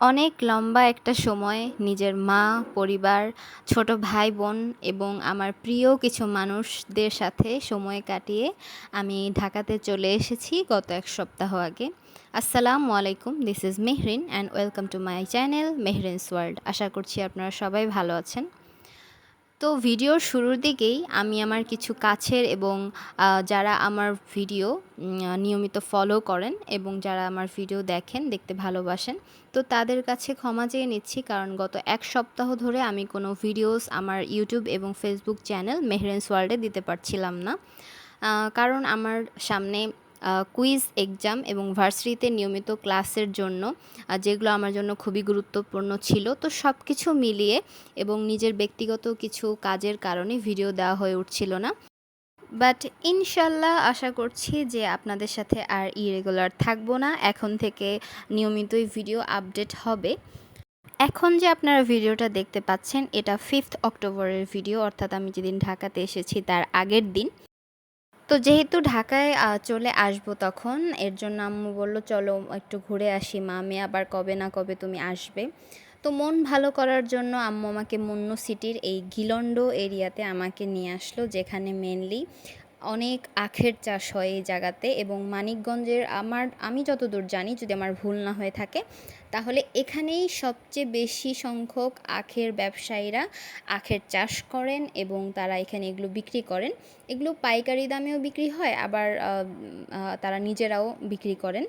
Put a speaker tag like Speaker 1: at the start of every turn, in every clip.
Speaker 1: অনেক লম্বা একটা সময় নিজের মা, পরিবার, ছোট ভাই বোন এবং আমার প্রিয় কিছু মানুষদের সাথে সময় কাটিয়ে আমি ঢাকাতে চলে এসেছি গত ১ সপ্তাহ আগে। আসসালামু আলাইকুম, this is Mehrin and welcome to my channel Mehrin's world. আশা করছি আপনারা সবাই ভালো আছেন। তো ভিডিওর শুরুর দিকেই আমি আমার কিছু কাছের এবং যারা আমার ভিডিও নিয়মিত ফলো করেন এবং যারা আমার ভিডিও দেখতে ভালোবাসেন, তো তাদের কাছে ক্ষমা চেয়ে নিচ্ছি, কারণ গত ১ সপ্তাহ ধরে আমি কোনো ভিডিওস আমার ইউটিউব এবং ফেসবুক চ্যানেল মেহরিনস ওয়ার্ল্ডে দিতে পারছিলাম না। কারণ আমার সামনে কুইজ এক্সাম এবং ভার্সিটিতে নিয়মিত ক্লাসের জন্য যেগুলো আমার জন্য খুবই গুরুত্বপূর্ণ ছিল, তো সব কিছু মিলিয়ে এবং নিজের ব্যক্তিগত কিছু কাজের কারণে ভিডিও দেওয়া হয়ে উঠছিল না। বাট ইনশাল্লাহ আশা করছি যে আপনাদের সাথে আর ইরেগুলার থাকবো না, এখন থেকে নিয়মিতই ভিডিও আপডেট হবে। এখন যে আপনারা ভিডিওটা দেখতে পাচ্ছেন, এটা 5th অক্টোবরের ভিডিও, অর্থাৎ আমি যেদিন ঢাকাতে এসেছি তার আগের দিন। তো যেহেতু ঢাকায় চলে আসবো তখন, এর জন্য আম্মু বলল চলো একটু ঘুরে আসি মা, মেয়ে আবার কবে না কবে তুমি আসবে। তো মন ভালো করার জন্য আম্মু আমাকে মুন্নু সিটির এই গিলন্ডো এরিয়াতে আমাকে নিয়ে আসলো, যেখানে মেনলি অনেক আখের চাষ হয় এই জায়গাতে। এবং মানিকগঞ্জের আমি যতদূর জানি, যদি আমার ভুল না হয়ে থাকে, তাহলে এখানেই সবচেয়ে বেশি সংখ্যক আখের ব্যবসায়ীরা আখের চাষ করেন এবং তারা এখানে এগুলো বিক্রি করেন। এগুলো পাইকারি দামেও বিক্রি হয়, আবার তারা নিজেরাও বিক্রি করেন।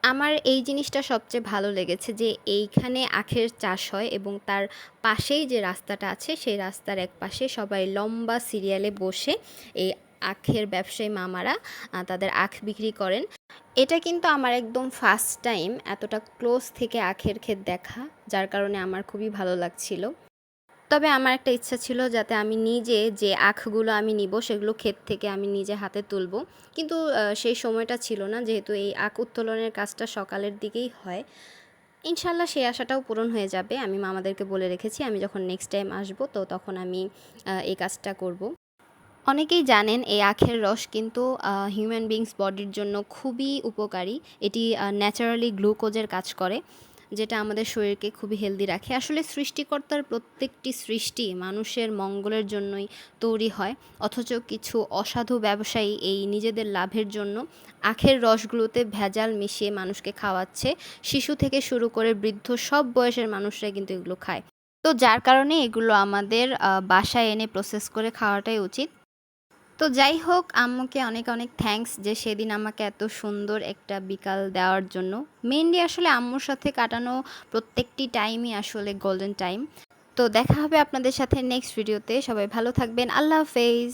Speaker 1: আমার এই জিনিসটা সবচেয়ে ভালো লেগেছে যে এইখানে আখের চাষ হয় এবং তার পাশেই যে রাস্তাটা আছে সেই রাস্তার এক পাশে সবাই লম্বা সিরিয়ালে বসে এই আখের ব্যবসায়ী মামারা তাদের আখ বিক্রি করেন। এটা কিন্তু আমার একদম ফার্স্ট টাইম এতটা ক্লোজ থেকে আখের ক্ষেত দেখা, যার কারণে আমার খুবই ভালো লাগছিল। তবে আমার একটা ইচ্ছা ছিল যাতে আমি নিজে যে আখগুলো আমি নিব সেগুলো ক্ষেত থেকে আমি নিজে হাতে তুলব, কিন্তু সেই সময়টা ছিল না, যেহেতু এই আখ উত্তোলনের কাজটা সকালের দিকেই হয়। ইনশাল্লাহ সেই আশাটাও পূরণ হয়ে যাবে। আমি মামাদেরকে বলে রেখেছি আমি যখন নেক্সট টাইম আসবো তো তখন আমি এই কাজটা করব। অনেকেই জানেন এই আখের রস কিন্তু হিউম্যান বিংস বডির জন্য খুবই উপকারী। এটি ন্যাচারালি গ্লুকোজের কাজ করে, যেটা আমাদের শরীরকে খুবই হেলদি রাখে। আসলে সৃষ্টিকর্তার প্রত্যেকটি সৃষ্টি মানুষের মঙ্গলের জন্যই তৈরি হয়, অথচ কিছু অসাধু ব্যবসায়ী এই নিজেদের লাভের জন্য আখের রসগুলোতে ভেজাল মিশিয়ে মানুষকে খাওয়াচ্ছে। শিশু থেকে শুরু করে বৃদ্ধ সব বয়সের মানুষরাই কিন্তু এগুলো খায়। তো যার কারণে এগুলো আমাদের বাসায় এনে প্রসেস করে খাওয়াটাই উচিত। তো যাই হোক, আম্মুকে অনেক অনেক থ্যাঙ্কস যে সেদিন আমাকে এত সুন্দর একটা বিকাল দেওয়ার জন্য। মেইনলি আসলে আম্মুর সাথে কাটানো প্রত্যেকটি টাইমই আসলে গোল্ডেন টাইম। তো দেখা হবে আপনাদের সাথে নেক্সট ভিডিওতে। সবাই ভালো থাকবেন। আল্লাহ হাফেজ।